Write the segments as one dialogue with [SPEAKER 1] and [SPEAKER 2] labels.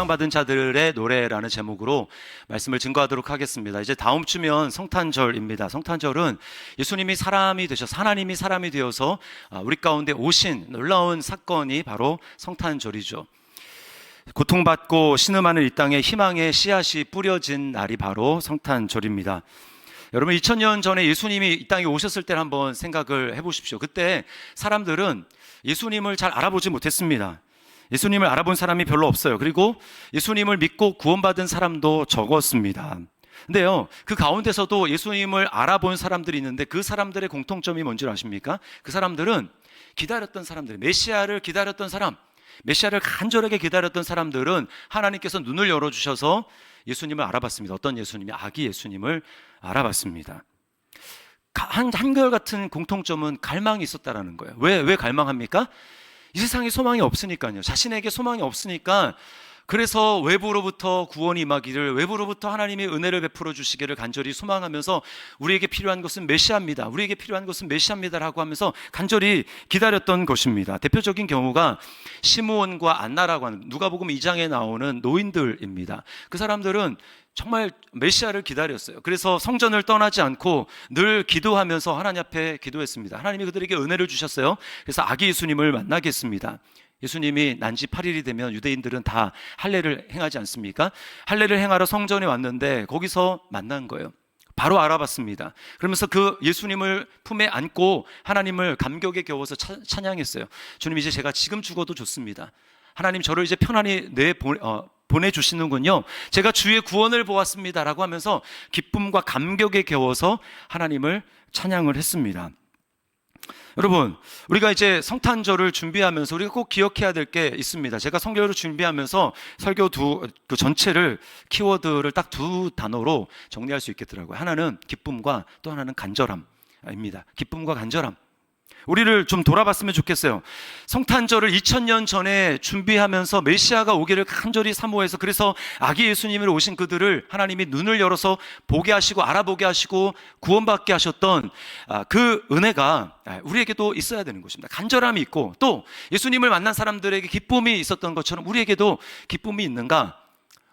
[SPEAKER 1] 사랑받은 자들의 노래라는 제목으로 말씀을 증거하도록 하겠습니다. 이제 다음 주면 성탄절입니다. 성탄절은 예수님이 사람이 되셔서, 하나님이 사람이 되어서 우리 가운데 오신 놀라운 사건이 바로 성탄절이죠. 고통받고 신음하는 이 땅에 희망의 씨앗이 뿌려진 날이 바로 성탄절입니다. 여러분, 2000년 전에 예수님이 이 땅에 오셨을 때를 한번 생각을 해보십시오. 그때 사람들은 예수님을 잘 알아보지 못했습니다. 예수님을 알아본 사람이 별로 없어요. 그리고 예수님을 믿고 구원받은 사람도 적었습니다. 근데요, 그 가운데서도 예수님을 알아본 사람들이 있는데 그 사람들의 공통점이 뭔지 아십니까? 그 사람들은 기다렸던 사람들, 메시아를 기다렸던 사람, 메시아를 간절하게 기다렸던 사람들은 하나님께서 눈을 열어주셔서 예수님을 알아봤습니다. 어떤 예수님이? 아기 예수님을 알아봤습니다. 한결같은 공통점은 갈망이 있었다라는 거예요. 왜 갈망합니까? 이 세상에 소망이 없으니까요. 자신에게 소망이 없으니까, 그래서 외부로부터 구원이 임하기를, 외부로부터 하나님의 은혜를 베풀어 주시기를 간절히 소망하면서 우리에게 필요한 것은 메시아입니다, 우리에게 필요한 것은 메시아입니다라고 하면서 간절히 기다렸던 것입니다. 대표적인 경우가 시므온과 안나라고 하는 누가복음 2장에 나오는 노인들입니다. 그 사람들은 정말 메시아를 기다렸어요. 그래서 성전을 떠나지 않고 늘 기도하면서 하나님 앞에 기도했습니다. 하나님이 그들에게 은혜를 주셨어요. 그래서 아기 예수님을 만나게 했습니다. 예수님이 난지 8일이 되면 유대인들은 다 할례를 행하지 않습니까? 할례를 행하러 성전에 왔는데 거기서 만난 거예요. 바로 알아봤습니다. 그러면서 그 예수님을 품에 안고 하나님을 감격에 겨워서 찬양했어요. 주님, 이제 제가 지금 죽어도 좋습니다. 하나님, 저를 이제 편안히 보내주시는군요. 제가 주의 구원을 보았습니다 라고 하면서 기쁨과 감격에 겨워서 하나님을 찬양을 했습니다. 여러분, 우리가 이제 성탄절을 준비하면서 우리가 꼭 기억해야 될 게 있습니다. 제가 설교를 준비하면서 설교 그 전체를, 키워드를 딱 두 단어로 정리할 수 있겠더라고요. 하나는 기쁨과 또 하나는 간절함입니다. 기쁨과 간절함. 우리를 좀 돌아봤으면 좋겠어요. 성탄절을 2000년 전에 준비하면서 메시아가 오기를 간절히 사모해서, 그래서 아기 예수님을 오신 그들을 하나님이 눈을 열어서 보게 하시고 알아보게 하시고 구원받게 하셨던 그 은혜가 우리에게도 있어야 되는 것입니다. 간절함이 있고, 또 예수님을 만난 사람들에게 기쁨이 있었던 것처럼 우리에게도 기쁨이 있는가?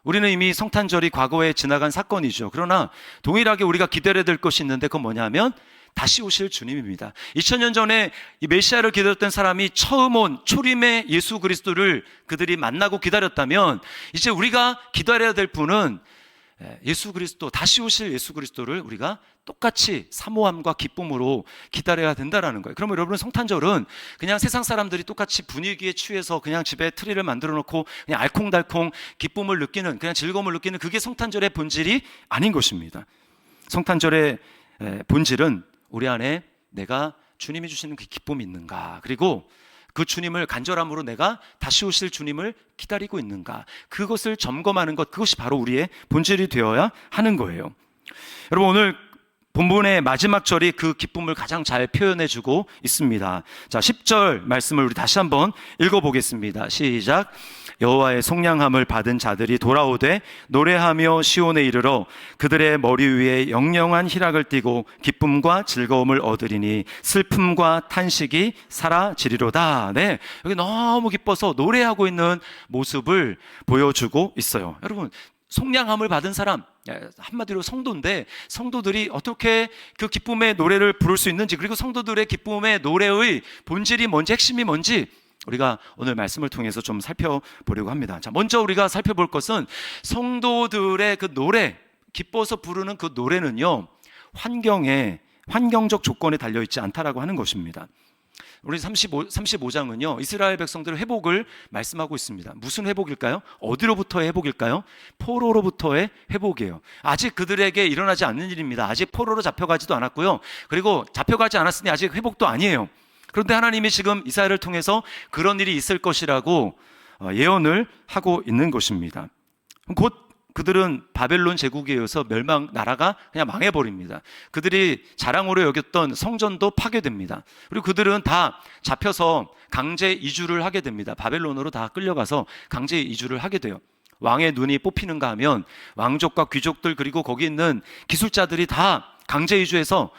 [SPEAKER 1] 우리는 이미 성탄절이 과거에 지나간 사건이죠. 그러나 동일하게 우리가 기다려야 될 것이 있는데, 그건 뭐냐면 다시 오실 주님입니다. 2000년 전에 이 메시아를 기다렸던 사람이 처음 온 초림의 예수 그리스도를 그들이 만나고 기다렸다면, 이제 우리가 기다려야 될 분은 예수 그리스도, 다시 오실 예수 그리스도를 우리가 똑같이 사모함과 기쁨으로 기다려야 된다라는 거예요. 그러면 여러분, 성탄절은 그냥 세상 사람들이 똑같이 분위기에 취해서 그냥 집에 트리를 만들어 놓고 그냥 알콩달콩 기쁨을 느끼는, 그냥 즐거움을 느끼는, 그게 성탄절의 본질이 아닌 것입니다. 성탄절의 본질은 우리 안에 내가 주님이 주시는 그 기쁨이 있는가, 그리고 그 주님을 간절함으로 내가 다시 오실 주님을 기다리고 있는가, 그것을 점검하는 것, 그것이 바로 우리의 본질이 되어야 하는 거예요. 여러분, 오늘 본문의 마지막 절이 그 기쁨을 가장 잘 표현해주고 있습니다. 자, 10절 말씀을 우리 다시 한번 읽어보겠습니다. 시작. 여호와의 속량함을 받은 자들이 돌아오되 노래하며 시온에 이르러 그들의 머리 위에 영영한 희락을 띠고 기쁨과 즐거움을 얻으리니 슬픔과 탄식이 사라지리로다. 네, 여기 너무 기뻐서 노래하고 있는 모습을 보여주고 있어요. 여러분, 속량함을 받은 사람, 한마디로 성도인데, 성도들이 어떻게 그 기쁨의 노래를 부를 수 있는지, 그리고 성도들의 기쁨의 노래의 본질이 뭔지, 핵심이 뭔지 우리가 오늘 말씀을 통해서 좀 살펴보려고 합니다. 자, 먼저 우리가 살펴볼 것은 성도들의 그 노래, 기뻐서 부르는 그 노래는요, 환경적 조건에 달려있지 않다라고 하는 것입니다. 우리 35장은요 이스라엘 백성들의 회복을 말씀하고 있습니다. 무슨 회복일까요? 어디로부터의 회복일까요? 포로로부터의 회복이에요. 아직 그들에게 일어나지 않는 일입니다. 아직 포로로 잡혀가지도 않았고요, 그리고 잡혀가지 않았으니 아직 회복도 아니에요. 그런데 하나님이 지금 이사야를 통해서 그런 일이 있을 것이라고 예언을 하고 있는 것입니다. 곧 그들은 바벨론 제국에 의해서 나라가 그냥 망해버립니다. 그들이 자랑으로 여겼던 성전도 파괴됩니다. 그리고 그들은 다 잡혀서 강제 이주를 하게 됩니다. 바벨론으로 다 끌려가서 강제 이주를 하게 돼요. 왕의 눈이 뽑히는가 하면 왕족과 귀족들, 그리고 거기 있는 기술자들이 다 강제 이주해서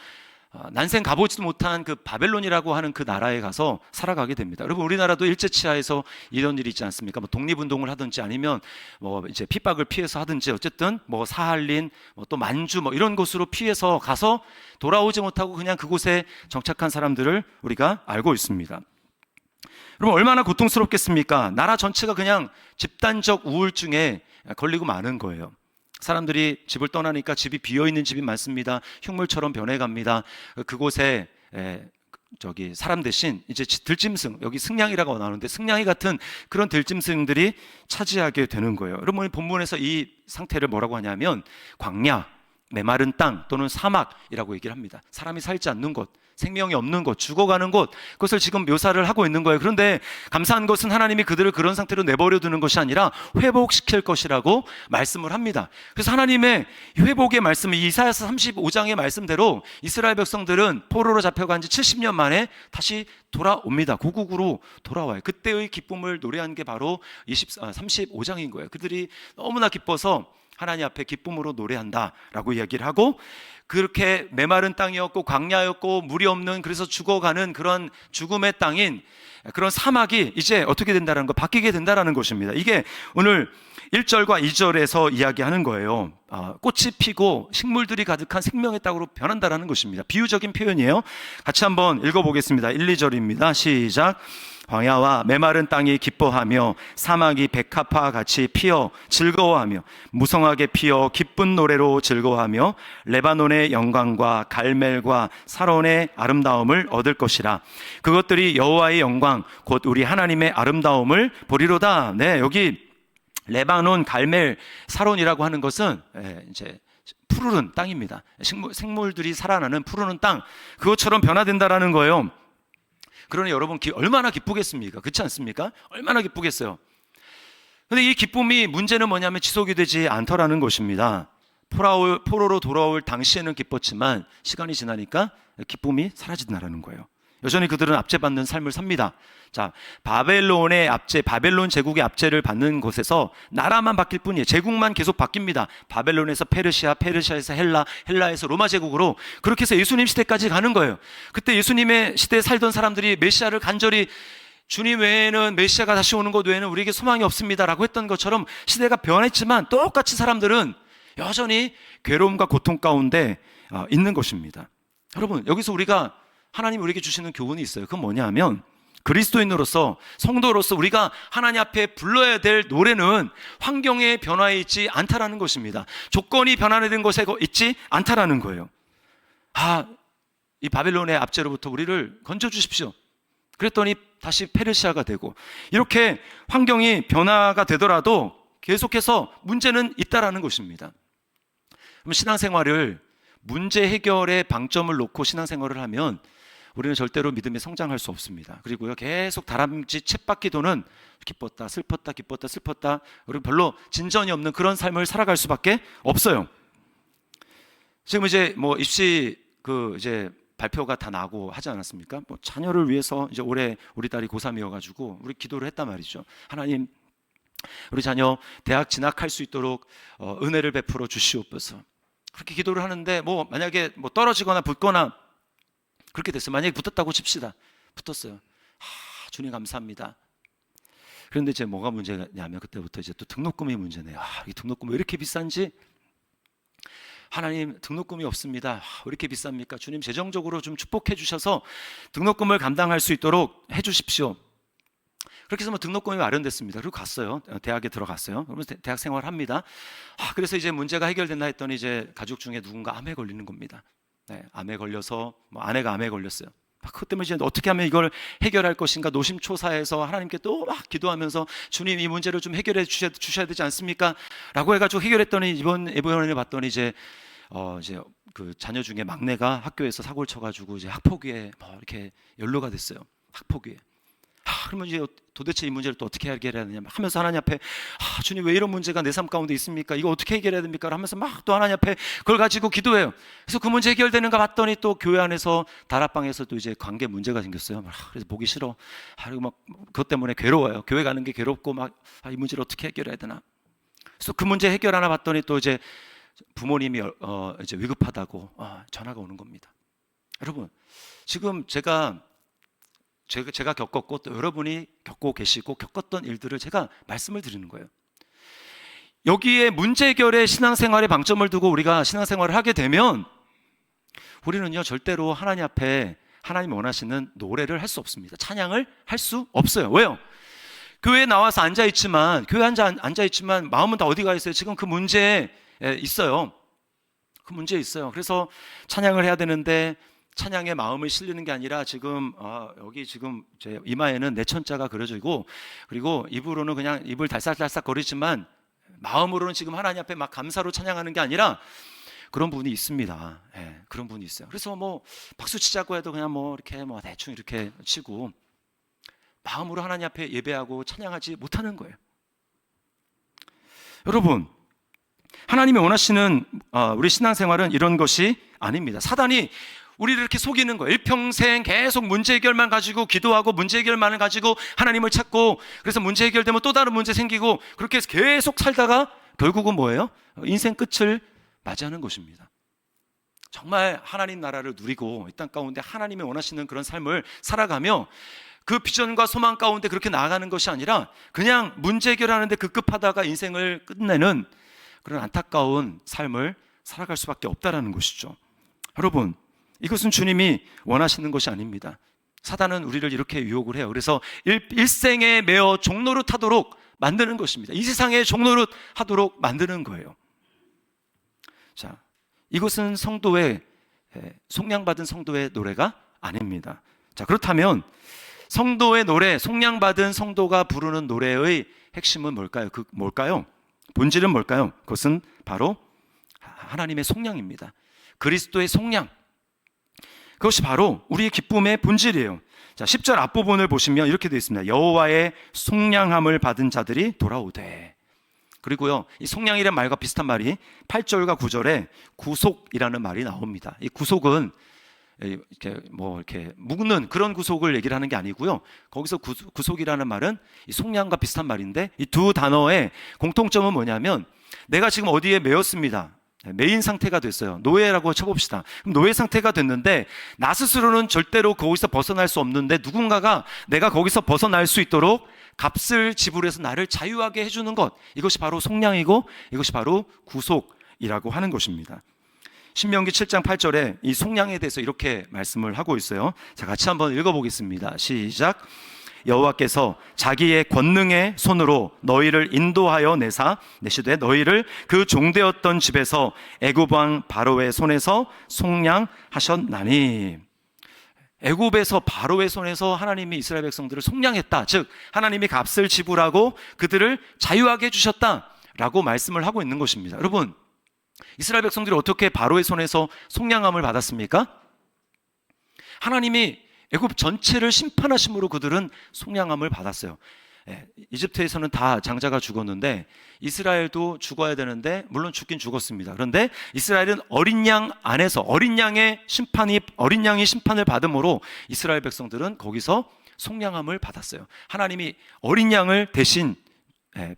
[SPEAKER 1] 난생 가보지도 못한 그 바벨론이라고 하는 그 나라에 가서 살아가게 됩니다. 여러분, 우리나라도 일제치하에서 이런 일이 있지 않습니까? 뭐 독립운동을 하든지 아니면 뭐 이제 핍박을 피해서 하든지 어쨌든 뭐 사할린, 또 만주 뭐 이런 곳으로 피해서 가서 돌아오지 못하고 그냥 그곳에 정착한 사람들을 우리가 알고 있습니다. 여러분, 얼마나 고통스럽겠습니까? 나라 전체가 그냥 집단적 우울증에 걸리고 마는 거예요. 사람들이 집을 떠나니까 집이 비어있는 집이 많습니다. 흉물처럼 변해갑니다. 그곳에 사람 대신 이제 들짐승, 여기 승냥이라고 나오는데 승냥이 같은 그런 들짐승들이 차지하게 되는 거예요. 여러분, 본문에서 이 상태를 뭐라고 하냐면 광야, 메마른 땅 또는 사막이라고 얘기를 합니다. 사람이 살지 않는 곳, 생명이 없는 곳, 죽어가는 곳, 그것을 지금 묘사를 하고 있는 거예요. 그런데 감사한 것은 하나님이 그들을 그런 상태로 내버려 두는 것이 아니라 회복시킬 것이라고 말씀을 합니다. 그래서 하나님의 회복의 말씀을 이사야서 35장의 말씀대로 이스라엘 백성들은 포로로 잡혀간 지 70년 만에 다시 돌아옵니다. 고국으로 돌아와요. 그때의 기쁨을 노래한 게 바로 35장인 거예요. 그들이 너무나 기뻐서 하나님 앞에 기쁨으로 노래한다라고 이야기를 하고, 그렇게 메마른 땅이었고 광야였고 물이 없는, 그래서 죽어가는 그런 죽음의 땅인 그런 사막이 이제 어떻게 된다는 거, 바뀌게 된다는 것입니다. 이게 오늘 1절과 2절에서 이야기하는 거예요. 꽃이 피고 식물들이 가득한 생명의 땅으로 변한다는 것입니다. 비유적인 표현이에요. 같이 한번 읽어보겠습니다. 1, 2절입니다. 시작. 광야와 메마른 땅이 기뻐하며 사막이 백합화 같이 피어 즐거워하며 무성하게 피어 기쁜 노래로 즐거워하며 레바논의 영광과 갈멜과 사론의 아름다움을 얻을 것이라. 그것들이 여호와의 영광 곧 우리 하나님의 아름다움을 보리로다. 네, 여기 레바논, 갈멜, 사론이라고 하는 것은 이제 푸르른 땅입니다. 생물들이 살아나는 푸르른 땅, 그것처럼 변화된다라는 거예요. 그러니 여러분 얼마나 기쁘겠습니까? 그렇지 않습니까? 얼마나 기쁘겠어요. 근데 이 기쁨이, 문제는 뭐냐면 지속이 되지 않더라는 것입니다. 포로로 돌아올 당시에는 기뻤지만 시간이 지나니까 기쁨이 사라진다는 거예요. 여전히 그들은 압제받는 삶을 삽니다. 자, 바벨론의 압제, 바벨론 제국의 압제를 받는 곳에서 나라만 바뀔 뿐이에요. 제국만 계속 바뀝니다. 바벨론에서 페르시아, 페르시아에서 헬라, 헬라에서 로마 제국으로, 그렇게 해서 예수님 시대까지 가는 거예요. 그때 예수님의 시대에 살던 사람들이 메시아를 간절히, 주님 외에는, 메시아가 다시 오는 것 외에는 우리에게 소망이 없습니다라고 했던 것처럼 시대가 변했지만 똑같이 사람들은 여전히 괴로움과 고통 가운데 있는 것입니다. 여러분, 여기서 하나님 우리에게 주시는 교훈이 있어요. 그건 뭐냐 하면, 그리스도인으로서, 성도로서 우리가 하나님 앞에 불러야 될 노래는 환경의 변화에 있지 않다라는 것입니다. 조건이 변화된 것에 있지 않다라는 거예요. 이 바벨론의 압제로부터 우리를 건져주십시오. 그랬더니 다시 페르시아가 되고, 이렇게 환경이 변화가 되더라도 계속해서 문제는 있다라는 것입니다. 그럼 신앙생활을, 문제 해결에 방점을 놓고 신앙생활을 하면 우리는 절대로 믿음에 성장할 수 없습니다. 그리고요, 계속 다람쥐 쳇바퀴 도는, 기뻤다 슬펐다 기뻤다 슬펐다, 그리고 별로 진전이 없는 그런 삶을 살아갈 수밖에 없어요. 지금 이제 뭐 입시 이제 발표가 다 나고 하지 않았습니까? 뭐 자녀를 위해서 이제 올해 우리 딸이 고3이어가지고 우리 기도를 했단 말이죠. 하나님, 우리 자녀 대학 진학할 수 있도록 은혜를 베풀어 주시옵소서. 그렇게 기도를 하는데, 뭐 만약에 뭐 떨어지거나 붙거나 그렇게 됐어요. 만약에 붙었다고 칩시다. 붙었어요. 주님 감사합니다. 그런데 이제 뭐가 문제냐면, 그때부터 이제 또 등록금이 문제네요. 이 등록금 왜 이렇게 비싼지. 하나님, 등록금이 없습니다. 왜 이렇게 비쌉니까? 주님, 재정적으로 좀 축복해 주셔서 등록금을 감당할 수 있도록 해 주십시오. 그렇게 해서 뭐 등록금이 마련됐습니다. 그리고 갔어요. 대학에 들어갔어요. 그러면서 대학 생활을 합니다. 그래서 이제 문제가 해결됐나 했더니 이제 가족 중에 누군가 암에 걸리는 겁니다. 네, 암에 걸려서, 뭐 아내가 암에 걸렸어요. 그것 때문에 이제 어떻게 하면 이걸 해결할 것인가 노심초사해서 하나님께 또 막 기도하면서, 주님 이 문제를 좀 해결해 주셔야 되지 않습니까? 라고 해가지고 해결했더니, 이번에 봤더니 이제 그 자녀 중에 막내가 학교에서 사고를 쳐가지고 이제 학폭위에 뭐 이렇게 연루가 됐어요. 학폭위에. 그러면 이제 도대체 이 문제를 또 어떻게 해결해야 되냐 하면서 하나님 앞에, 주님 왜 이런 문제가 내 삶 가운데 있습니까? 이거 어떻게 해결해야 됩니까? 하면서 막 또 하나님 앞에 그걸 가지고 기도해요. 그래서 그 문제 해결되는가 봤더니 또 교회 안에서 다락방에서 또 이제 관계 문제가 생겼어요. 그래서 보기 싫어. 그리고 막 그것 때문에 괴로워요. 교회 가는 게 괴롭고 막 이 문제를 어떻게 해결해야 되나. 그래서 그 문제 해결하나 봤더니 또 이제 부모님이 이제 위급하다고 전화가 오는 겁니다. 여러분, 지금 제가 겪었고 또 여러분이 겪고 계시고 겪었던 일들을 제가 말씀을 드리는 거예요. 여기에 문제 해결의 신앙생활에 방점을 두고 우리가 신앙생활을 하게 되면 우리는요 절대로 하나님 앞에 하나님이 원하시는 노래를 할 수 없습니다. 찬양을 할 수 없어요. 왜요? 교회에 나와서 앉아있지만 마음은 다 어디 가 있어요? 지금 그 문제에 있어요. 그 문제에 있어요. 그래서 찬양을 해야 되는데 찬양의 마음을 실리는 게 아니라 지금 여기 지금 제 이마에는 내천자가 그려지고 그리고 입으로는 그냥 입을 달싹달싹 거리지만 마음으로는 지금 하나님 앞에 막 감사로 찬양하는 게 아니라 그런 분이 있습니다. 예, 그런 분이 있어요. 그래서 뭐 박수 치자고 해도 그냥 뭐 이렇게 뭐 대충 이렇게 치고 마음으로 하나님 앞에 예배하고 찬양하지 못하는 거예요. 여러분, 하나님이 원하시는 우리 신앙생활은 이런 것이 아닙니다. 사단이 우리를 이렇게 속이는 거예요. 일평생 계속 문제 해결만 가지고 기도하고 문제 해결만을 가지고 하나님을 찾고 그래서 문제 해결되면 또 다른 문제 생기고 그렇게 해서 계속 살다가 결국은 뭐예요? 인생 끝을 맞이하는 것입니다. 정말 하나님 나라를 누리고 이 땅 가운데 하나님이 원하시는 그런 삶을 살아가며 그 비전과 소망 가운데 그렇게 나아가는 것이 아니라 그냥 문제 해결하는데 급급하다가 인생을 끝내는 그런 안타까운 삶을 살아갈 수밖에 없다라는 것이죠. 여러분, 이것은 주님이 원하시는 것이 아닙니다. 사단은 우리를 이렇게 유혹을 해요. 그래서 일생에 매어 종노릇 하도록 만드는 것입니다. 이 세상에 종노릇 하도록 만드는 거예요. 자, 이것은 속량받은 성도의 노래가 아닙니다. 자, 그렇다면 성도의 노래, 속량받은 성도가 부르는 노래의 핵심은 뭘까요? 뭘까요? 본질은 뭘까요? 그것은 바로 하나님의 속량입니다. 그리스도의 속량. 그것이 바로 우리의 기쁨의 본질이에요. 자, 10절 앞부분을 보시면 이렇게 되어 있습니다. 여호와의 속량함을 받은 자들이 돌아오되. 그리고요, 이 속량이라는 말과 비슷한 말이 8절과 9절에 구속이라는 말이 나옵니다. 이 구속은 이렇게 묶는 그런 구속을 얘기를 하는 게 아니고요. 거기서 구속이라는 말은 이 속량과 비슷한 말인데 이 두 단어의 공통점은 뭐냐면 내가 지금 어디에 매였습니다. 매인 상태가 됐어요. 노예라고 쳐봅시다. 그럼 노예 상태가 됐는데 나 스스로는 절대로 거기서 벗어날 수 없는데 누군가가 내가 거기서 벗어날 수 있도록 값을 지불해서 나를 자유하게 해주는 것, 이것이 바로 속량이고 이것이 바로 구속이라고 하는 것입니다. 신명기 7장 8절에 이 속량에 대해서 이렇게 말씀을 하고 있어요. 자, 같이 한번 읽어보겠습니다. 시작. 여호와께서 자기의 권능의 손으로 너희를 인도하여 내시되 너희를 그 종되었던 집에서 애굽 왕 바로의 손에서 속량하셨나니. 애굽에서 바로의 손에서 하나님이 이스라엘 백성들을 속량했다. 즉 하나님이 값을 지불하고 그들을 자유하게 해주셨다라고 말씀을 하고 있는 것입니다. 여러분, 이스라엘 백성들이 어떻게 바로의 손에서 속량함을 받았습니까? 하나님이 애굽 전체를 심판하심으로 그들은 속량함을 받았어요. 이집트에서는 다 장자가 죽었는데 이스라엘도 죽어야 되는데 물론 죽긴 죽었습니다. 그런데 이스라엘은 어린 양 안에서 어린 양이 심판을 받음으로 이스라엘 백성들은 거기서 속량함을 받았어요. 하나님이 어린 양을 대신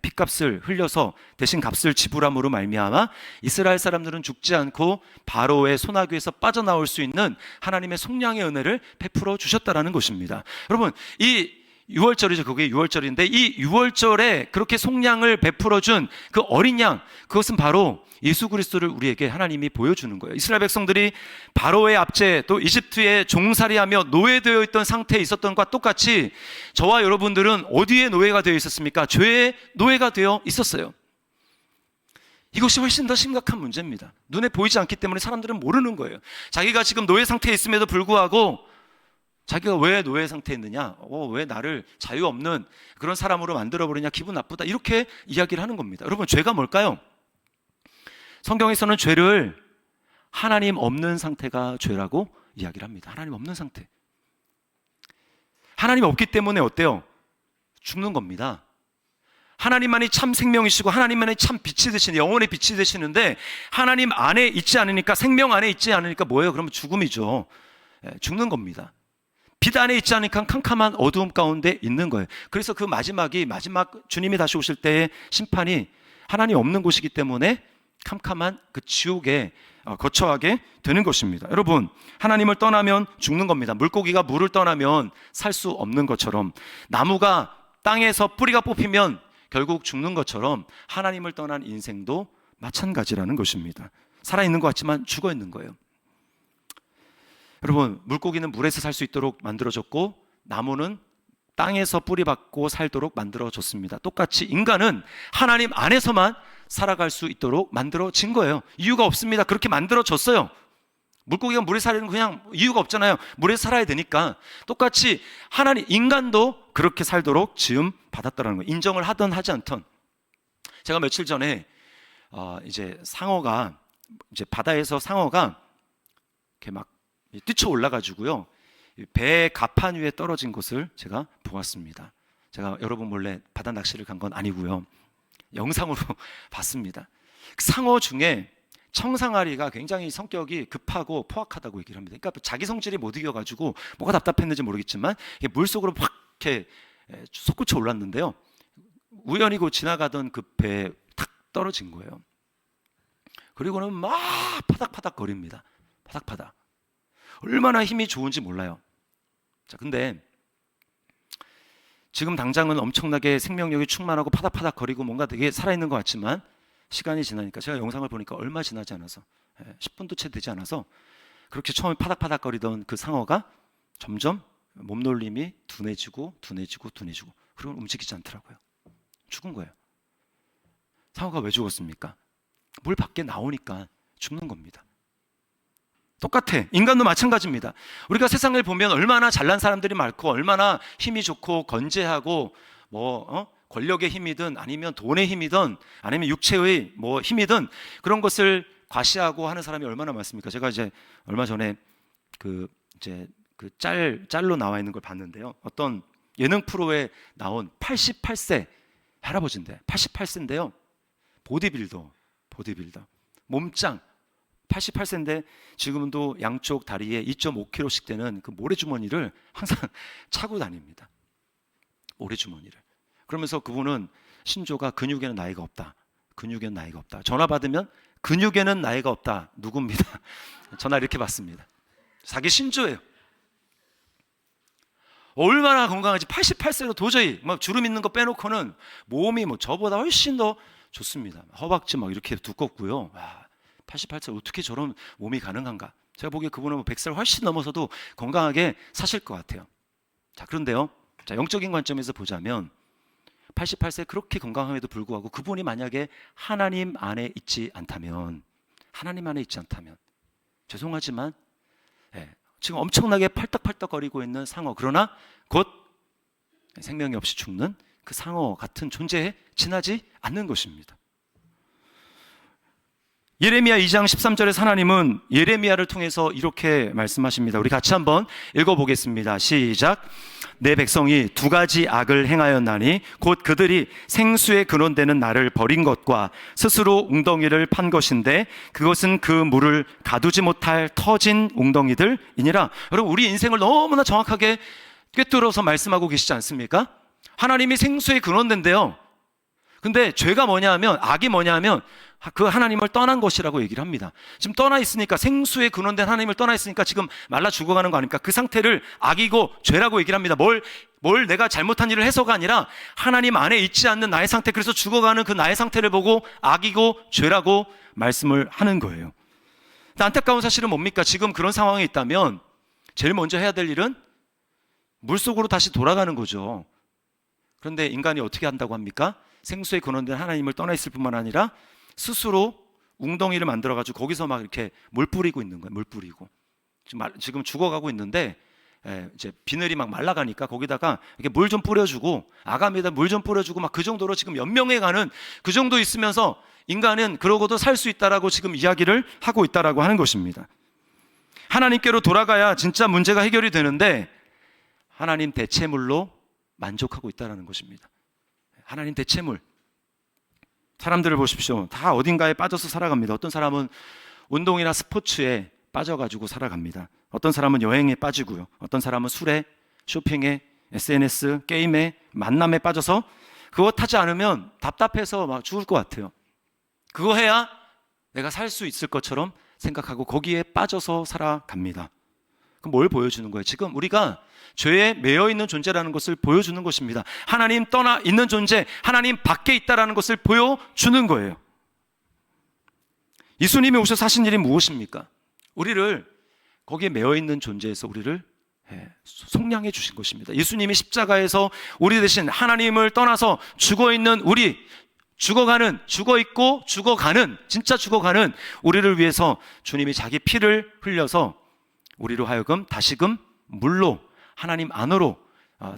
[SPEAKER 1] 핏값을 흘려서 대신 값을 지불함으로 말미암아 이스라엘 사람들은 죽지 않고 바로의 소나귀에서 빠져나올 수 있는 하나님의 속량의 은혜를 베풀어 주셨다라는 것입니다. 여러분, 이 6월절이죠. 그게 6월절인데 이 6월절에 그렇게 속량을 베풀어 준 그 어린 양, 그것은 바로 예수 그리스도를 우리에게 하나님이 보여주는 거예요. 이스라엘 백성들이 바로의 압제 또 이집트에 종살이하며 노예되어 있던 상태에 있었던 것과 똑같이 저와 여러분들은 어디에 노예가 되어 있었습니까? 죄의 노예가 되어 있었어요. 이것이 훨씬 더 심각한 문제입니다. 눈에 보이지 않기 때문에 사람들은 모르는 거예요. 자기가 지금 노예 상태에 있음에도 불구하고 자기가 왜 노예 상태에 있느냐, 왜 나를 자유 없는 그런 사람으로 만들어버리냐, 기분 나쁘다, 이렇게 이야기를 하는 겁니다. 여러분, 죄가 뭘까요? 성경에서는 죄를 하나님 없는 상태가 죄라고 이야기를 합니다. 하나님 없는 상태. 하나님 없기 때문에 어때요? 죽는 겁니다. 하나님만이 참 생명이시고 하나님만이 참 빛이 되시는, 영혼의 빛이 되시는데 하나님 안에 있지 않으니까, 생명 안에 있지 않으니까 뭐예요? 그러면 죽음이죠. 죽는 겁니다. 빛 안에 있지 않으니까 캄캄한 어두움 가운데 있는 거예요. 그래서 그 마지막 주님이 다시 오실 때의 심판이 하나님 없는 곳이기 때문에 캄캄한 그 지옥에 거처하게 되는 것입니다. 여러분, 하나님을 떠나면 죽는 겁니다. 물고기가 물을 떠나면 살 수 없는 것처럼, 나무가 땅에서 뿌리가 뽑히면 결국 죽는 것처럼 하나님을 떠난 인생도 마찬가지라는 것입니다. 살아있는 것 같지만 죽어 있는 거예요. 여러분, 물고기는 물에서 살 수 있도록 만들어졌고, 나무는 땅에서 뿌리 받고 살도록 만들어졌습니다. 똑같이 인간은 하나님 안에서만 살아갈 수 있도록 만들어진 거예요. 이유가 없습니다. 그렇게 만들어졌어요. 물고기가 물에 사는 그냥 이유가 없잖아요. 물에 살아야 되니까. 똑같이 하나님, 인간도 그렇게 살도록 지음 받았다는 거예요. 인정을 하든 하지 않든. 제가 며칠 전에 이제 상어가, 이제 바다에서 상어가 이렇게 막 뛰쳐 올라가지고요, 배 가판 위에 떨어진 것을 제가 보았습니다. 제가 여러분 몰래 바다 낚시를 간 건 아니고요, 영상으로 봤습니다. 상어 중에 청상아리가 굉장히 성격이 급하고 포악하다고 얘기를 합니다. 그러니까 자기 성질이 못 이겨가지고 뭐가 답답했는지 모르겠지만 물속으로 확 이렇게 솟구쳐 올랐는데요, 우연히 지나가던 그 배에 탁 떨어진 거예요. 그리고는 막 파닥파닥 거립니다. 파닥파닥. 얼마나 힘이 좋은지 몰라요. 자, 근데 지금 당장은 엄청나게 생명력이 충만하고 파닥파닥 거리고 뭔가 되게 살아있는 것 같지만, 시간이 지나니까, 제가 영상을 보니까 얼마 지나지 않아서 10분도 채 되지 않아서 그렇게 처음에 파닥파닥 거리던 그 상어가 점점 몸놀림이 둔해지고 그리고 움직이지 않더라고요. 죽은 거예요. 상어가 왜 죽었습니까? 물 밖에 나오니까 죽는 겁니다. 똑같아. 인간도 마찬가지입니다. 우리가 세상을 보면 얼마나 잘난 사람들이 많고, 얼마나 힘이 좋고 건재하고, 권력의 힘이든 아니면 돈의 힘이든 아니면 육체의 힘이든 그런 것을 과시하고 하는 사람이 얼마나 많습니까? 제가 이제 얼마 전에 짤로 나와 있는 걸 봤는데요, 어떤 예능 프로에 나온 88세 할아버지인데, 88세인데요 보디빌더 몸짱 88세인데 지금도 양쪽 다리에 2.5kg씩 되는 그 모래주머니를 항상 차고 다닙니다. 모래주머니를. 그러면서 그분은 신조가 근육에는 나이가 없다. 전화 받으면 근육에는 나이가 없다. 누굽니다. 전화 이렇게 받습니다. 자기 신조예요. 얼마나 건강하지. 88세로 도저히 주름 있는 거 빼놓고는 몸이 저보다 훨씬 더 좋습니다. 허벅지 이렇게 두껍고요. 88세 어떻게 저런 몸이 가능한가? 제가 보기에 그분은 100살 훨씬 넘어서도 건강하게 사실 것 같아요. 자, 그런데요, 영적인 관점에서 보자면 88세 그렇게 건강함에도 불구하고 그분이 만약에 하나님 안에 있지 않다면 죄송하지만 지금 엄청나게 팔딱팔딱거리고 있는 상어, 그러나 곧 생명이 없이 죽는 그 상어 같은 존재에 지나지 않는 것입니다. 예레미야 2장 13절에 하나님은 예레미야를 통해서 이렇게 말씀하십니다. 우리 같이 한번 읽어보겠습니다. 시작. 내 백성이 두 가지 악을 행하였나니 곧 그들이 생수의 근원되는 나를 버린 것과 스스로 웅덩이를 판 것인데 그것은 그 물을 가두지 못할 터진 웅덩이들이니라. 여러분, 우리 인생을 너무나 정확하게 꿰뚫어서 말씀하고 계시지 않습니까? 하나님이 생수의 근원된대요. 근데 죄가 악이 뭐냐 하면 그 하나님을 떠난 것이라고 얘기를 합니다. 지금 떠나 있으니까, 생수의 근원된 하나님을 떠나 있으니까 지금 말라 죽어가는 거 아닙니까? 그 상태를 악이고 죄라고 얘기를 합니다. 뭘 내가 잘못한 일을 해서가 아니라 하나님 안에 있지 않는 나의 상태, 그래서 죽어가는 그 나의 상태를 보고 악이고 죄라고 말씀을 하는 거예요. 안타까운 사실은 뭡니까? 지금 그런 상황에 있다면 제일 먼저 해야 될 일은 물속으로 다시 돌아가는 거죠. 그런데 인간이 어떻게 한다고 합니까? 생수의 근원된 하나님을 떠나 있을 뿐만 아니라 스스로 웅덩이를 만들어가지고 거기서 막 이렇게 물 뿌리고 있는 거예요. 물 뿌리고 지금 죽어가고 있는데, 이제 비늘이 막 말라가니까 거기다가 이렇게 물 좀 뿌려주고, 아가미에다 물 좀 뿌려주고 막 그 정도로 지금 연명해가는, 그 정도 있으면서 인간은 그러고도 살 수 있다라고 지금 이야기를 하고 있다라고 하는 것입니다. 하나님께로 돌아가야 진짜 문제가 해결이 되는데 하나님 대체물로 만족하고 있다라는 것입니다. 하나님 대체물. 사람들을 보십시오. 다 어딘가에 빠져서 살아갑니다. 어떤 사람은 운동이나 스포츠에 빠져가지고 살아갑니다. 어떤 사람은 여행에 빠지고요. 어떤 사람은 술에, 쇼핑에, SNS, 게임에, 만남에 빠져서 그거 타지 않으면 답답해서 막 죽을 것 같아요. 그거 해야 내가 살 수 있을 것처럼 생각하고 거기에 빠져서 살아갑니다. 그럼 뭘 보여주는 거예요? 지금 우리가 죄에 매여 있는 존재라는 것을 보여주는 것입니다. 하나님 떠나 있는 존재, 하나님 밖에 있다라는 것을 보여주는 거예요. 예수님이 오셔서 하신 일이 무엇입니까? 우리를 거기에 매여 있는 존재에서 우리를 속량해 주신 것입니다. 예수님이 십자가에서 우리 대신 하나님을 떠나서 죽어있는 우리, 죽어있고 죽어가는, 진짜 죽어가는 우리를 위해서 주님이 자기 피를 흘려서 우리로 하여금 다시금 물로 하나님 안으로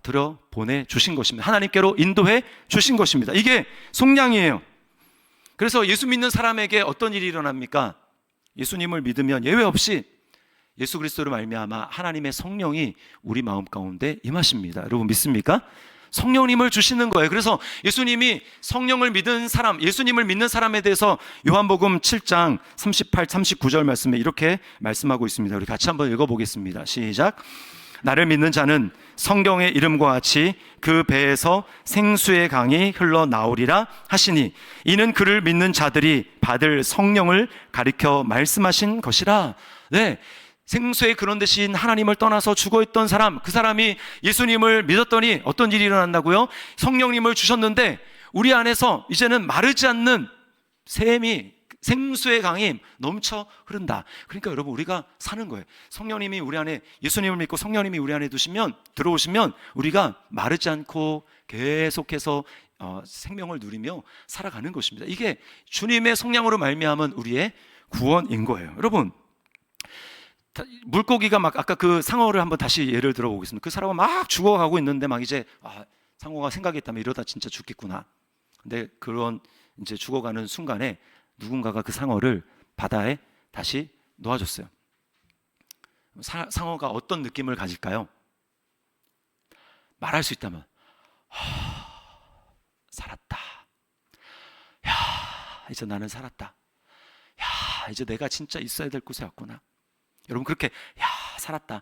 [SPEAKER 1] 들어 보내 주신 것입니다. 하나님께로 인도해 주신 것입니다. 이게 속량이에요. 그래서 예수 믿는 사람에게 어떤 일이 일어납니까? 예수님을 믿으면 예외 없이 예수 그리스도로 말미암아 하나님의 성령이 우리 마음 가운데 임하십니다. 여러분 믿습니까? 성령님을 주시는 거예요. 그래서 예수님이 성령을 믿은 사람, 예수님을 믿는 사람에 대해서 요한복음 7장 38, 39절 말씀에 이렇게 말씀하고 있습니다. 우리 같이 한번 읽어보겠습니다. 시작. 나를 믿는 자는 성경의 이름과 같이 그 배에서 생수의 강이 흘러나오리라 하시니 이는 그를 믿는 자들이 받을 성령을 가리켜 말씀하신 것이라. 네, 생수의 근원 되신 하나님을 떠나서 죽어있던 사람, 그 사람이 예수님을 믿었더니 어떤 일이 일어난다고요? 성령님을 주셨는데 우리 안에서 이제는 마르지 않는 샘이, 생수의 강이 넘쳐 흐른다. 그러니까 여러분 우리가 사는 거예요. 성령님이 우리 안에, 예수님을 믿고 성령님이 우리 안에 들어오시면 우리가 마르지 않고 계속해서 생명을 누리며 살아가는 것입니다. 이게 주님의 성령으로 말미암은 우리의 구원인 거예요. 여러분, 물고기가 막 아까 그 상어를 한번 다시 예를 들어보겠습니다. 그 사람은 막 죽어가고 있는데 막 이제 상어가 생각이 있다면 이러다 진짜 죽겠구나. 근데 그런 이제 죽어가는 순간에 누군가가 그 상어를 바다에 다시 놓아줬어요. 상어가 어떤 느낌을 가질까요? 말할 수 있다면 살았다. 야, 이제 나는 살았다. 야, 이제 내가 진짜 있어야 될 곳에 왔구나. 여러분 그렇게 살았다. 야,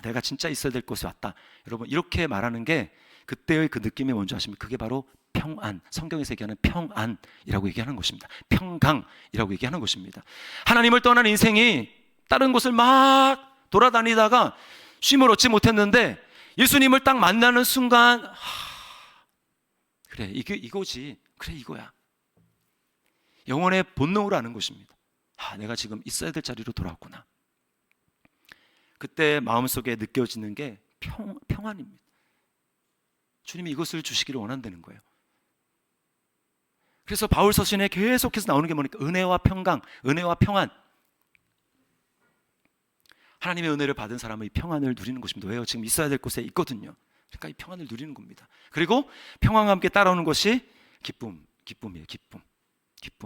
[SPEAKER 1] 내가 진짜 있어야 될 곳에 왔다. 여러분 이렇게 말하는 게 그때의 그 느낌이 뭔지 아십니까? 그게 바로 평안, 성경에서 얘기하는 평안이라고 얘기하는 것입니다. 평강이라고 얘기하는 것입니다. 하나님을 떠난 인생이 다른 곳을 막 돌아다니다가 쉼을 얻지 못했는데 예수님을 딱 만나는 순간 그래 이거지. 그래 이거야. 영혼의 본능으로 아는 것입니다. 내가 지금 있어야 될 자리로 돌아왔구나. 그때 마음속에 느껴지는 게 평안입니다. 주님이 이것을 주시기를 원한다는 거예요. 그래서 바울 서신에 계속해서 나오는 게 뭐니까 은혜와 평강, 은혜와 평안. 하나님의 은혜를 받은 사람은 이 평안을 누리는 것입니다. 왜요? 지금 있어야 될 곳에 있거든요. 그러니까 이 평안을 누리는 겁니다. 그리고 평안과 함께 따라오는 것이 기쁨이에요. 기쁨.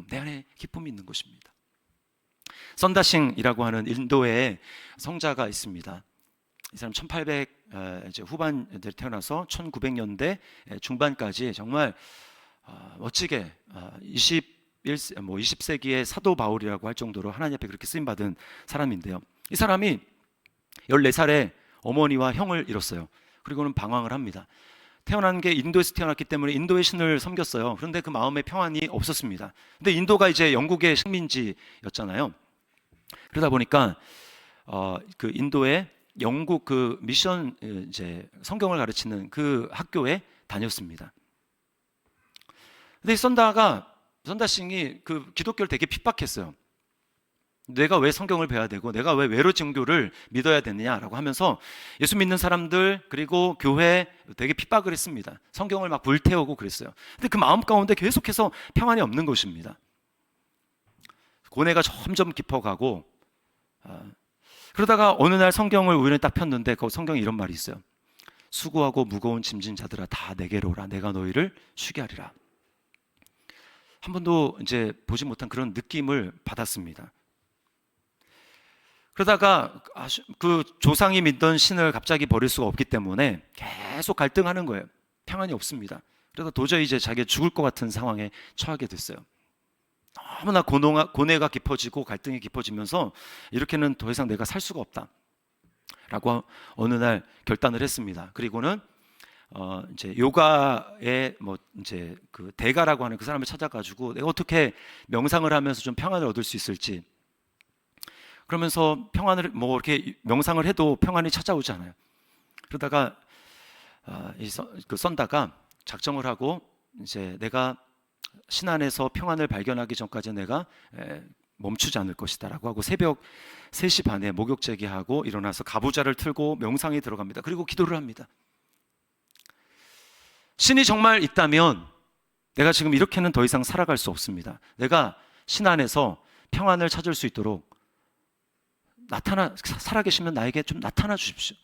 [SPEAKER 1] 내 안에 기쁨이 있는 것입니다. 선다싱이라고 하는 인도의 성자가 있습니다. 이 사람 1800 후반에 태어나서 1900년대 중반까지 정말 멋지게 20세기의 사도 바울이라고 할 정도로 하나님 앞에 그렇게 쓰임받은 사람인데요. 이 사람이 14살에 어머니와 형을 잃었어요. 그리고는 방황을 합니다. 태어난 게 인도에서 태어났기 때문에 인도의 신을 섬겼어요. 그런데 그 마음에 평안이 없었습니다. 근데 인도가 이제 영국의 식민지였잖아요. 그러다 보니까 그 인도의 영국 그 미션 이제 성경을 가르치는 그 학교에 다녔습니다. 근데 선다싱이 그 기독교를 되게 핍박했어요. 내가 왜 성경을 배워야 되고 내가 왜 외로 종교를 믿어야 되느냐라고 하면서 예수 믿는 사람들 그리고 교회 되게 핍박을 했습니다. 성경을 막 불태우고 그랬어요. 근데 그 마음 가운데 계속해서 평안이 없는 것입니다. 고뇌가 점점 깊어가고 그러다가 어느 날 성경을 우연히 딱 폈는데 그 성경에 이런 말이 있어요. 수고하고 무거운 짐진 자들아 다 내게로 오라. 내가 너희를 쉬게 하리라. 한 번도 이제 보지 못한 그런 느낌을 받았습니다. 그러다가 그 조상이 믿던 신을 갑자기 버릴 수가 없기 때문에 계속 갈등하는 거예요. 평안이 없습니다. 그래서 도저히 이제 자기가 죽을 것 같은 상황에 처하게 됐어요. 너무나 고뇌가 깊어지고 갈등이 깊어지면서 이렇게는 더 이상 내가 살 수가 없다 라고 어느 날 결단을 했습니다. 그리고는 이제 요가의 뭐 이제 그 대가라고 하는 그 사람을 찾아가지고 내가 어떻게 명상을 하면서 좀 평안을 얻을 수 있을지, 그러면서 평안을 뭐 이렇게 명상을 해도 평안이 찾아오지 않아요. 그러다가 그 썬다가 작정을 하고, 이제 내가 신안에서 평안을 발견하기 전까지 내가 멈추지 않을 것이다라고 하고 새벽 3시 반에 목욕 제기하고 일어나서 가부좌를 틀고 명상에 들어갑니다. 그리고 기도를 합니다. 신이 정말 있다면 내가 지금 이렇게는 더 이상 살아갈 수 없습니다. 내가 신 안에서 평안을 찾을 수 있도록 살아계시면 나에게 좀 나타나 주십시오.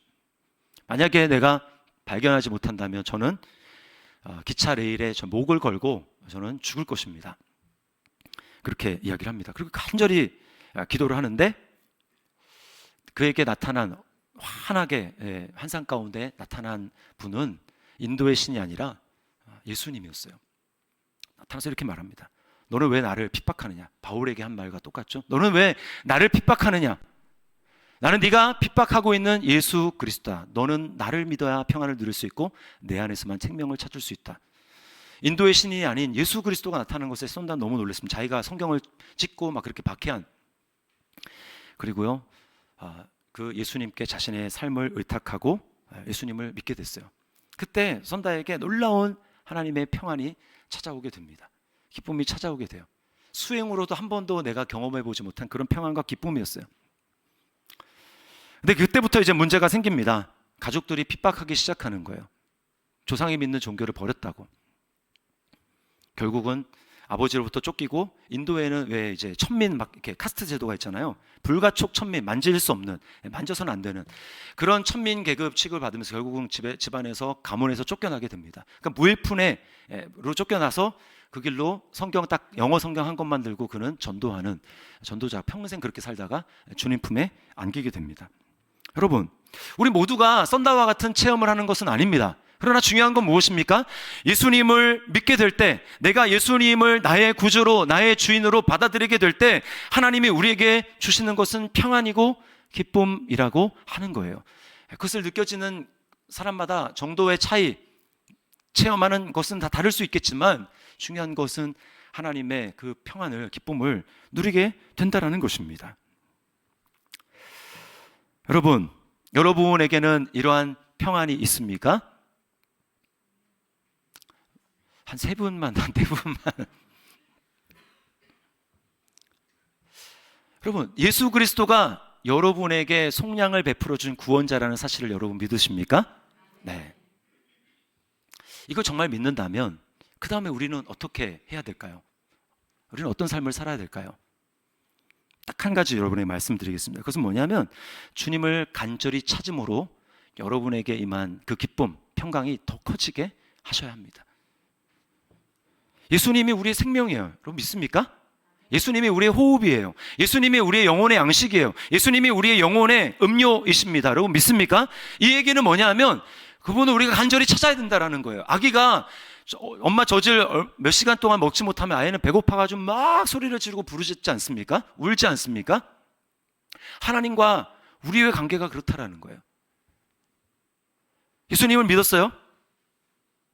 [SPEAKER 1] 만약에 내가 발견하지 못한다면 저는 기차 레일에 저 목을 걸고 저는 죽을 것입니다. 그렇게 이야기를 합니다. 그리고 간절히 기도를 하는데 그에게 나타난 환하게 환상 가운데 나타난 분은 인도의 신이 아니라 예수님이었어요. 나타나서 이렇게 말합니다. 너는 왜 나를 핍박하느냐? 바울에게 한 말과 똑같죠. 너는 왜 나를 핍박하느냐? 나는 네가 핍박하고 있는 예수 그리스도다. 너는 나를 믿어야 평안을 누릴 수 있고 내 안에서만 생명을 찾을 수 있다. 인도의 신이 아닌 예수 그리스도가 나타나는 것에 썬다는 너무 놀랐습니다. 자기가 성경을 찍고 막 그렇게 박해한, 그리고요 그 예수님께 자신의 삶을 의탁하고 예수님을 믿게 됐어요. 그때 썬다에게 놀라운 하나님의 평안이 찾아오게 됩니다. 기쁨이 찾아오게 돼요. 수행으로도 한 번도 내가 경험해 보지 못한 그런 평안과 기쁨이었어요. 근데 그때부터 이제 문제가 생깁니다. 가족들이 핍박하기 시작하는 거예요. 조상이 믿는 종교를 버렸다고. 결국은 아버지로부터 쫓기고, 인도에는 왜 이제 천민 막 이렇게 카스트 제도가 있잖아요. 불가촉 천민, 만질 수 없는, 만져서는 안 되는 그런 천민 계급 취급을 받으면서 결국은 집안에서 가문에서 쫓겨나게 됩니다. 그러니까 무일푼에로 쫓겨나서 그 길로 성경 딱 영어 성경 한 권만 들고 그는 전도하는 전도자, 평생 그렇게 살다가 주님 품에 안기게 됩니다. 여러분, 우리 모두가 썬다와 같은 체험을 하는 것은 아닙니다. 그러나 중요한 건 무엇입니까? 예수님을 믿게 될 때, 내가 예수님을 나의 구주로, 나의 주인으로 받아들이게 될 때 하나님이 우리에게 주시는 것은 평안이고 기쁨이라고 하는 거예요. 그것을 느껴지는 사람마다 정도의 차이, 체험하는 것은 다 다를 수 있겠지만 중요한 것은 하나님의 그 평안을, 기쁨을 누리게 된다는 것입니다. 여러분, 여러분에게는 이러한 평안이 있습니까? 한 3분만, 한 4분만. 여러분, 예수 그리스도가 여러분에게 속량을 베풀어 준 구원자라는 사실을 여러분 믿으십니까? 네. 이걸 정말 믿는다면 그 다음에 우리는 어떻게 해야 될까요? 우리는 어떤 삶을 살아야 될까요? 딱 한 가지 여러분에게 말씀드리겠습니다. 그것은 뭐냐면 주님을 간절히 찾음으로 여러분에게 임한 그 기쁨, 평강이 더 커지게 하셔야 합니다. 예수님이 우리의 생명이에요. 여러분 믿습니까? 예수님이 우리의 호흡이에요. 예수님이 우리의 영혼의 양식이에요. 예수님이 우리의 영혼의 음료이십니다. 여러분 믿습니까? 이 얘기는 뭐냐 하면 그분은 우리가 간절히 찾아야 된다는 거예요. 아기가 엄마 젖을 몇 시간 동안 먹지 못하면 아이는 배고파가지고 막 소리를 지르고 부르짖지 않습니까? 울지 않습니까? 하나님과 우리의 관계가 그렇다라는 거예요. 예수님을 믿었어요?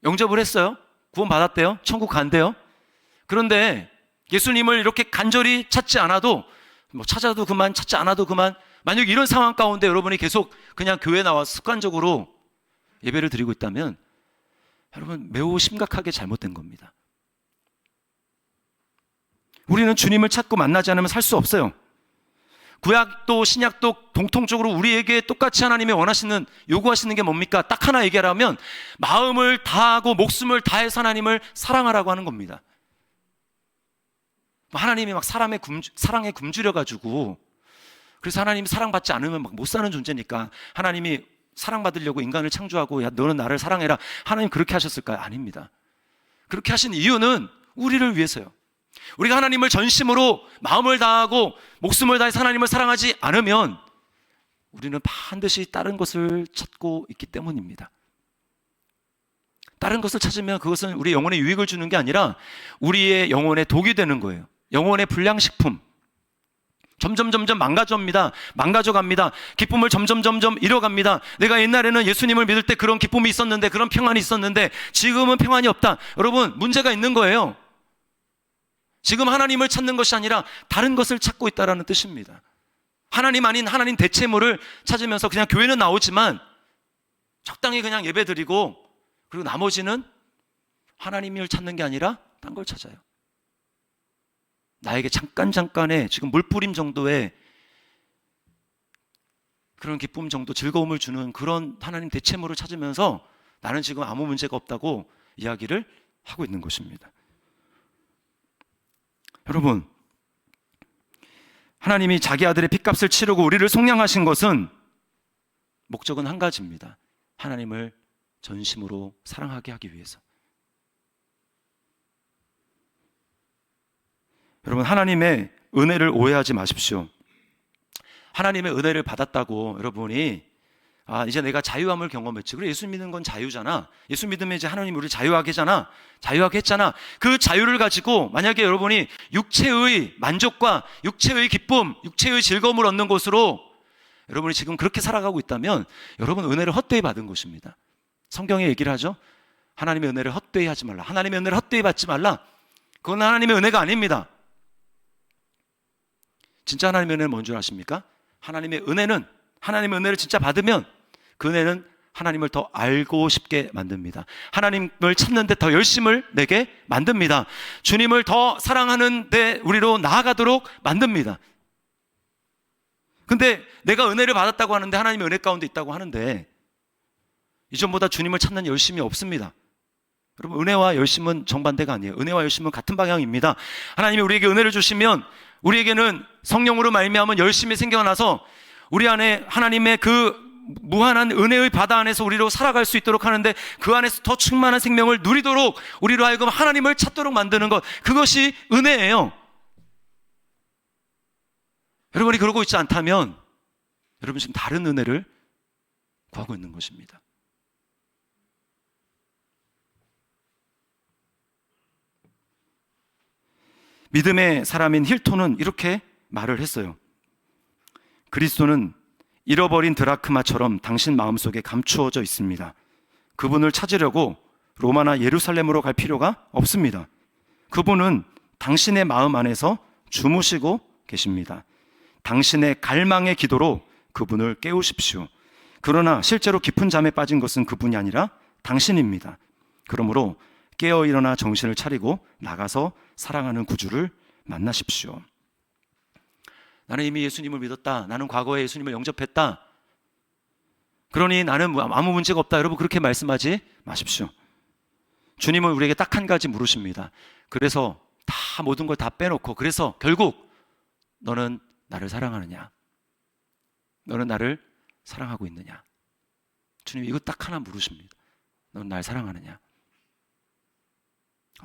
[SPEAKER 1] 영접을 했어요? 구원 받았대요? 천국 간대요? 그런데 예수님을 이렇게 간절히 찾지 않아도, 뭐 찾아도 그만, 찾지 않아도 그만, 만약 이런 상황 가운데 여러분이 계속 그냥 교회 나와 습관적으로 예배를 드리고 있다면 여러분 매우 심각하게 잘못된 겁니다. 우리는 주님을 찾고 만나지 않으면 살 수 없어요. 구약도 신약도 공통적으로 우리에게 똑같이 하나님이 원하시는, 요구하시는 게 뭡니까? 딱 하나 얘기하라면 마음을 다하고 목숨을 다해서 하나님을 사랑하라고 하는 겁니다. 하나님이 막 사랑에 굶주려가지고, 그래서 하나님이 사랑받지 않으면 막 못 사는 존재니까 하나님이 사랑받으려고 인간을 창조하고, 야 너는 나를 사랑해라, 하나님 그렇게 하셨을까요? 아닙니다. 그렇게 하신 이유는 우리를 위해서요. 우리가 하나님을 전심으로 마음을 다하고 목숨을 다해서 하나님을 사랑하지 않으면 우리는 반드시 다른 것을 찾고 있기 때문입니다. 다른 것을 찾으면 그것은 우리 영혼에 유익을 주는 게 아니라 우리의 영혼에 독이 되는 거예요. 영혼의 불량식품, 점점 망가져갑니다. 기쁨을 점점 잃어갑니다. 내가 옛날에는 예수님을 믿을 때 그런 기쁨이 있었는데, 그런 평안이 있었는데 지금은 평안이 없다. 여러분, 문제가 있는 거예요. 지금 하나님을 찾는 것이 아니라 다른 것을 찾고 있다는 뜻입니다. 하나님 아닌 하나님 대체물을 찾으면서 그냥 교회는 나오지만 적당히 그냥 예배드리고, 그리고 나머지는 하나님을 찾는 게 아니라 딴 걸 찾아요. 나에게 잠깐의 지금 물뿌림 정도의 그런 기쁨 정도, 즐거움을 주는 그런 하나님 대체물을 찾으면서 나는 지금 아무 문제가 없다고 이야기를 하고 있는 것입니다. 여러분, 하나님이 자기 아들의 핏값을 치르고 우리를 속량하신 것은 목적은 한 가지입니다. 하나님을 전심으로 사랑하게 하기 위해서. 여러분, 하나님의 은혜를 오해하지 마십시오. 하나님의 은혜를 받았다고 여러분이 이제 내가 자유함을 경험했지. 그래, 예수 믿는 건 자유잖아. 예수 믿으면 이제 하나님 우리를 자유하게 했잖아. 그 자유를 가지고 만약에 여러분이 육체의 만족과 육체의 기쁨, 육체의 즐거움을 얻는 것으로 여러분이 지금 그렇게 살아가고 있다면 여러분 은혜를 헛되이 받은 것입니다. 성경에 얘기를 하죠. 하나님의 은혜를 헛되이 하지 말라. 하나님의 은혜를 헛되이 받지 말라. 그건 하나님의 은혜가 아닙니다. 진짜 하나님의 은혜는 뭔 줄 아십니까? 하나님의 은혜를 진짜 받으면 그 은혜는 하나님을 더 알고 싶게 만듭니다. 하나님을 찾는데 더 열심을 내게 만듭니다. 주님을 더 사랑하는데 우리로 나아가도록 만듭니다. 근데 내가 은혜를 받았다고 하는데, 하나님의 은혜 가운데 있다고 하는데 이전보다 주님을 찾는 열심이 없습니다. 여러분, 은혜와 열심은 정반대가 아니에요. 은혜와 열심은 같은 방향입니다. 하나님이 우리에게 은혜를 주시면 우리에게는 성령으로 말미암은 열심이 생겨나서 우리 안에 하나님의 그 무한한 은혜의 바다 안에서 우리로 살아갈 수 있도록 하는데, 그 안에서 더 충만한 생명을 누리도록 우리로 하여금 하나님을 찾도록 만드는 것, 그것이 은혜예요. 여러분이 그러고 있지 않다면 여러분 지금 다른 은혜를 구하고 있는 것입니다. 믿음의 사람인 힐톤은 이렇게 말을 했어요. 그리스도는 잃어버린 드라크마처럼 당신 마음속에 감추어져 있습니다. 그분을 찾으려고 로마나 예루살렘으로 갈 필요가 없습니다. 그분은 당신의 마음 안에서 주무시고 계십니다. 당신의 갈망의 기도로 그분을 깨우십시오. 그러나 실제로 깊은 잠에 빠진 것은 그분이 아니라 당신입니다. 그러므로 깨어 일어나 정신을 차리고 나가서 사랑하는 구주를 만나십시오. 나는 이미 예수님을 믿었다. 나는 과거에 예수님을 영접했다. 그러니 나는 아무 문제가 없다. 여러분, 그렇게 말씀하지 마십시오. 주님은 우리에게 딱 한 가지 물으십니다. 그래서 다 모든 걸 다 빼놓고, 그래서 결국 너는 나를 사랑하느냐? 너는 나를 사랑하고 있느냐? 주님 이거 딱 하나 물으십니다. 너는 날 사랑하느냐?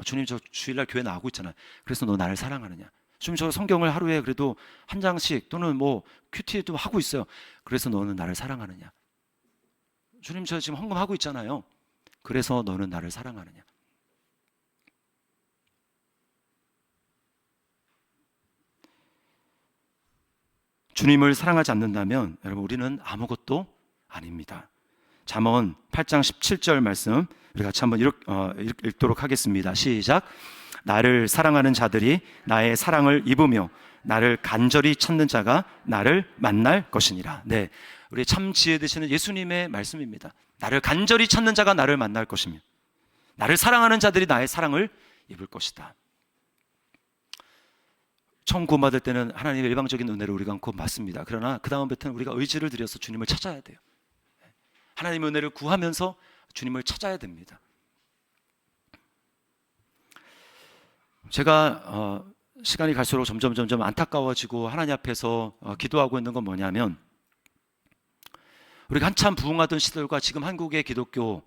[SPEAKER 1] 주님 저 주일날 교회 나가고 있잖아요. 그래서 너 나를 사랑하느냐? 주님 저 성경을 하루에 그래도 한 장씩 또는 뭐 큐티도 하고 있어요. 그래서 너는 나를 사랑하느냐? 주님 저 지금 헌금하고 있잖아요. 그래서 너는 나를 사랑하느냐? 주님을 사랑하지 않는다면 여러분 우리는 아무것도 아닙니다. 잠언 8장 17절 말씀 우리 같이 한번 읽도록 하겠습니다. 시작. 나를 사랑하는 자들이 나의 사랑을 입으며 나를 간절히 찾는 자가 나를 만날 것이니라. 네, 우리 참 지혜 되시는 예수님의 말씀입니다. 나를 간절히 찾는 자가 나를 만날 것이며 나를 사랑하는 자들이 나의 사랑을 입을 것이다. 처음 구원받을 때는 하나님의 일방적인 은혜를 우리가 않고 맞습니다. 그러나 그 다음부터는 우리가 의지를 들여서 주님을 찾아야 돼요. 하나님의 은혜를 구하면서 주님을 찾아야 됩니다. 제가 시간이 갈수록 점점 안타까워지고 하나님 앞에서 기도하고 있는 건 뭐냐면, 우리가 한참 부흥하던 시절과 지금 한국의 기독교,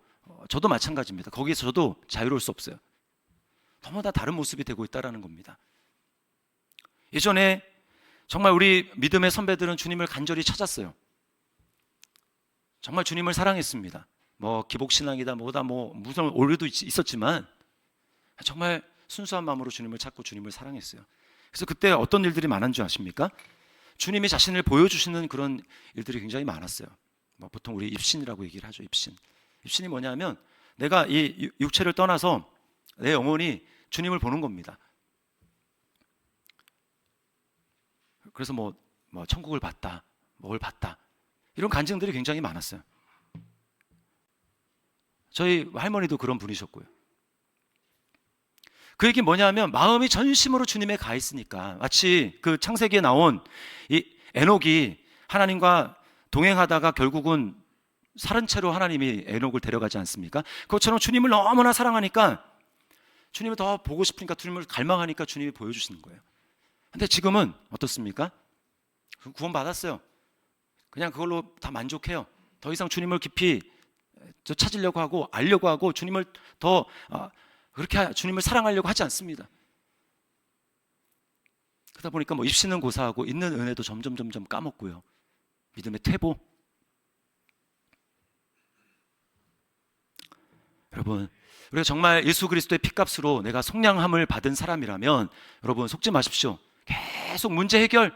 [SPEAKER 1] 저도 마찬가지입니다. 거기에서 저도 자유로울 수 없어요. 너무나 다른 모습이 되고 있다는 겁니다. 예전에 정말 우리 믿음의 선배들은 주님을 간절히 찾았어요. 정말 주님을 사랑했습니다. 뭐 기복신앙이다 뭐다 뭐 무슨 오류도 있었지만 정말 순수한 마음으로 주님을 찾고 주님을 사랑했어요. 그래서 그때 어떤 일들이 많은 줄 아십니까? 주님이 자신을 보여주시는 그런 일들이 굉장히 많았어요. 보통 우리 입신이라고 얘기를 하죠. 입신이 뭐냐면 내가 이 육체를 떠나서 내 영혼이 주님을 보는 겁니다. 그래서 뭐 천국을 봤다, 뭘 봤다, 이런 간증들이 굉장히 많았어요. 저희 할머니도 그런 분이셨고요. 그 얘기 뭐냐면 마음이 전심으로 주님에 가 있으니까, 마치 그 창세기에 나온 이 에녹이 하나님과 동행하다가 결국은 살은 채로 하나님이 에녹을 데려가지 않습니까? 그것처럼 주님을 너무나 사랑하니까, 주님을 더 보고 싶으니까, 주님을 갈망하니까 주님이 보여주시는 거예요. 근데 지금은 어떻습니까? 구원 받았어요. 그냥 그걸로 다 만족해요. 더 이상 주님을 깊이 찾으려고 하고 알려고 하고 주님을 더 그렇게 주님을 사랑하려고 하지 않습니다. 그러다 보니까 입시는 고사하고 있는 은혜도 점점 까먹고요. 믿음의 퇴보. 여러분, 우리가 정말 예수 그리스도의 피값으로 내가 속량함을 받은 사람이라면 여러분 속지 마십시오. 계속 문제 해결,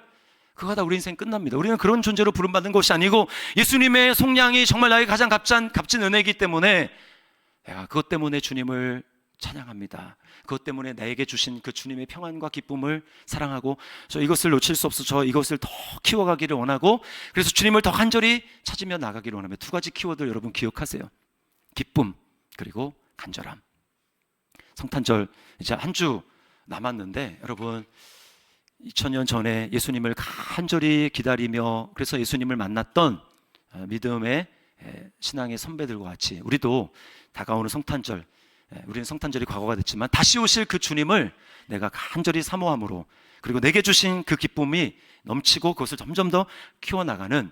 [SPEAKER 1] 그거 하다 우리 인생 끝납니다. 우리는 그런 존재로 부름받은 것이 아니고 예수님의 속량이 정말 나에게 가장 값진 은혜이기 때문에 내가 그것 때문에 주님을 찬양합니다. 그것 때문에 나에게 주신 그 주님의 평안과 기쁨을 사랑하고, 저 이것을 놓칠 수 없어 저 이것을 더 키워가기를 원하고, 그래서 주님을 더 간절히 찾으며 나가기를 원하며, 두 가지 키워드 여러분 기억하세요. 기쁨 그리고 간절함. 성탄절 이제 한 주 남았는데 여러분, 2000년 전에 예수님을 간절히 기다리며 그래서 예수님을 만났던 믿음의 신앙의 선배들과 같이 우리도 다가오는 성탄절, 우리는 성탄절이 과거가 됐지만 다시 오실 그 주님을 내가 간절히 사모함으로, 그리고 내게 주신 그 기쁨이 넘치고 그것을 점점 더 키워나가는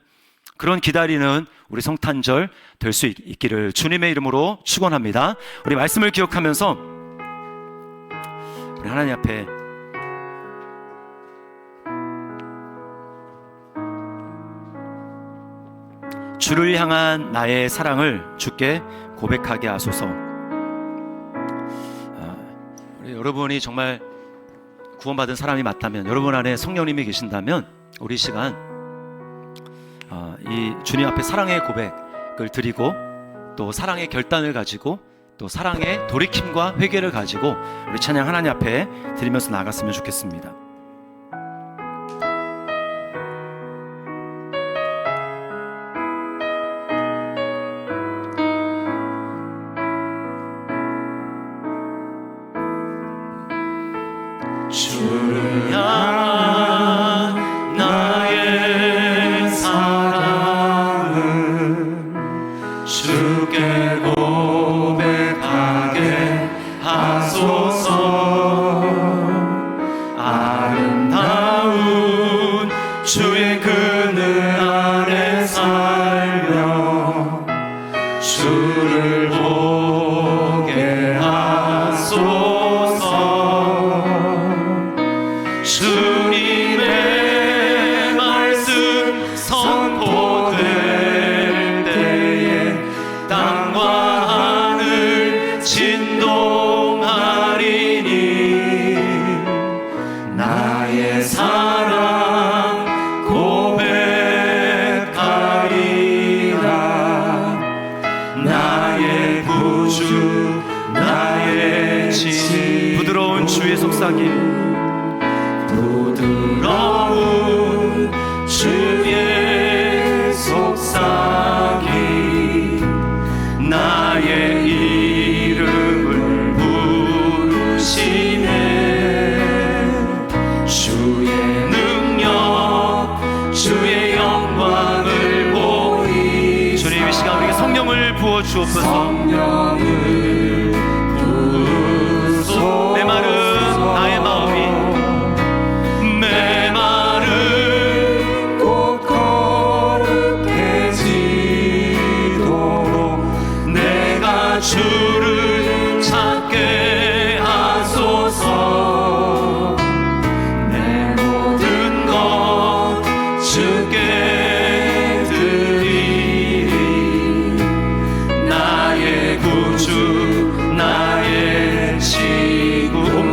[SPEAKER 1] 그런 기다리는 우리 성탄절 될 수 있기를 주님의 이름으로 축원합니다. 우리 말씀을 기억하면서 우리 하나님 앞에 주를 향한 나의 사랑을 주께 고백하게 하소서. 우리 여러분이 정말 구원받은 사람이 맞다면, 여러분 안에 성령님이 계신다면 우리 시간 이 주님 앞에 사랑의 고백을 드리고, 또 사랑의 결단을 가지고, 또 사랑의 돌이킴과 회개를 가지고 우리 찬양 하나님 앞에 드리면서 나갔으면 좋겠습니다. 주를 향한 나의 사랑은 주께 고백하게 하소서. 아름다운 주의 그늘 아래 살며 주를 보게 하소서. 주님의 말씀 선포될 때에 땅과 하늘 진동하리니 나의 사랑 고백하리라. 나의 구주 나의 진, 부드러운 주의 속삭임, 부드러운 주의 속삭임, 나의 이름을 부르시네. 주의 능력 주의 영광을 보이. 주님 이 시간 우리에게 성령을 부어 주옵소서. 성령을 부으소서. 내 말은 나의 마음이 꼭 거룩해지도록 내가 주를 찾게 하소서. 내 모든 것 주께 드리리. 나의 구주 나의 지구 온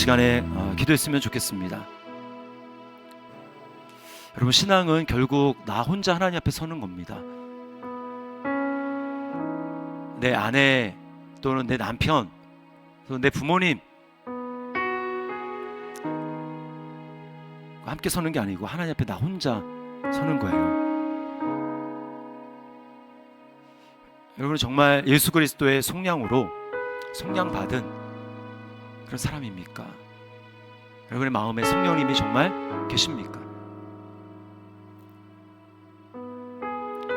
[SPEAKER 1] 시간에 기도했으면 좋겠습니다. 여러분, 신앙은 결국 나 혼자 하나님 앞에 서는 겁니다. 내 아내 또는 내 남편 또는 내 부모님 함께 서는 게 아니고 하나님 앞에 나 혼자 서는 거예요. 여러분, 정말 예수 그리스도의 속량으로 속량받은 그런 사람입니까? 여러분의 마음에 성령님이 정말 계십니까?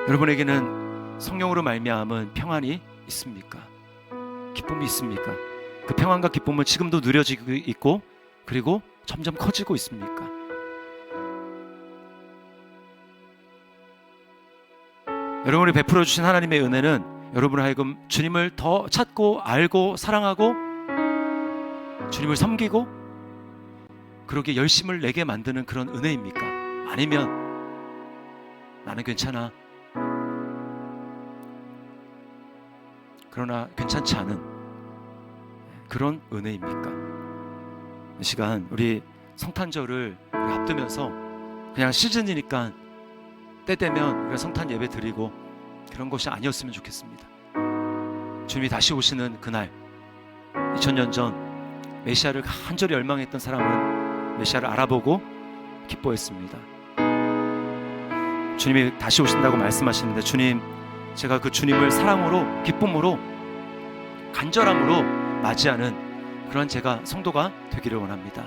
[SPEAKER 1] 여러분에게는 성령으로 말미암은 평안이 있습니까? 기쁨이 있습니까? 그 평안과 기쁨은 지금도 누려지고 있고 그리고 점점 커지고 있습니까? 여러분이 베풀어 주신 하나님의 은혜는 여러분을 하여금 주님을 더 찾고 알고 사랑하고 주님을 섬기고 그러기에 열심을 내게 만드는 그런 은혜입니까? 아니면 나는 괜찮아, 그러나 괜찮지 않은 그런 은혜입니까? 이 시간 우리 성탄절을 앞두면서 그냥 시즌이니까 때 되면 우리가 성탄 예배 드리고 그런 것이 아니었으면 좋겠습니다. 주님이 다시 오시는 그날, 2000년 전 메시아를 간절히 열망했던 사람은 메시아를 알아보고 기뻐했습니다. 주님이 다시 오신다고 말씀하시는데, 주님, 제가 그 주님을 사랑으로, 기쁨으로, 간절함으로 맞이하는 그런 제가 성도가 되기를 원합니다.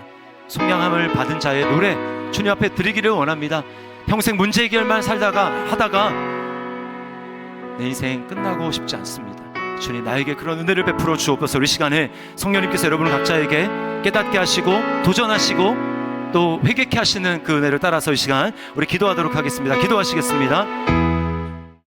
[SPEAKER 1] 속량함을 받은 자의 노래 주님 앞에 드리기를 원합니다. 평생 문제 해결만 하다가 내 인생 끝나고 싶지 않습니다. 주님, 나에게 그런 은혜를 베풀어 주옵소서. 우리 시간에 성령님께서 여러분 각자에게 깨닫게 하시고 도전하시고 또 회개케 하시는 그 은혜를 따라서 이 시간 우리 기도하도록 하겠습니다. 기도하시겠습니다.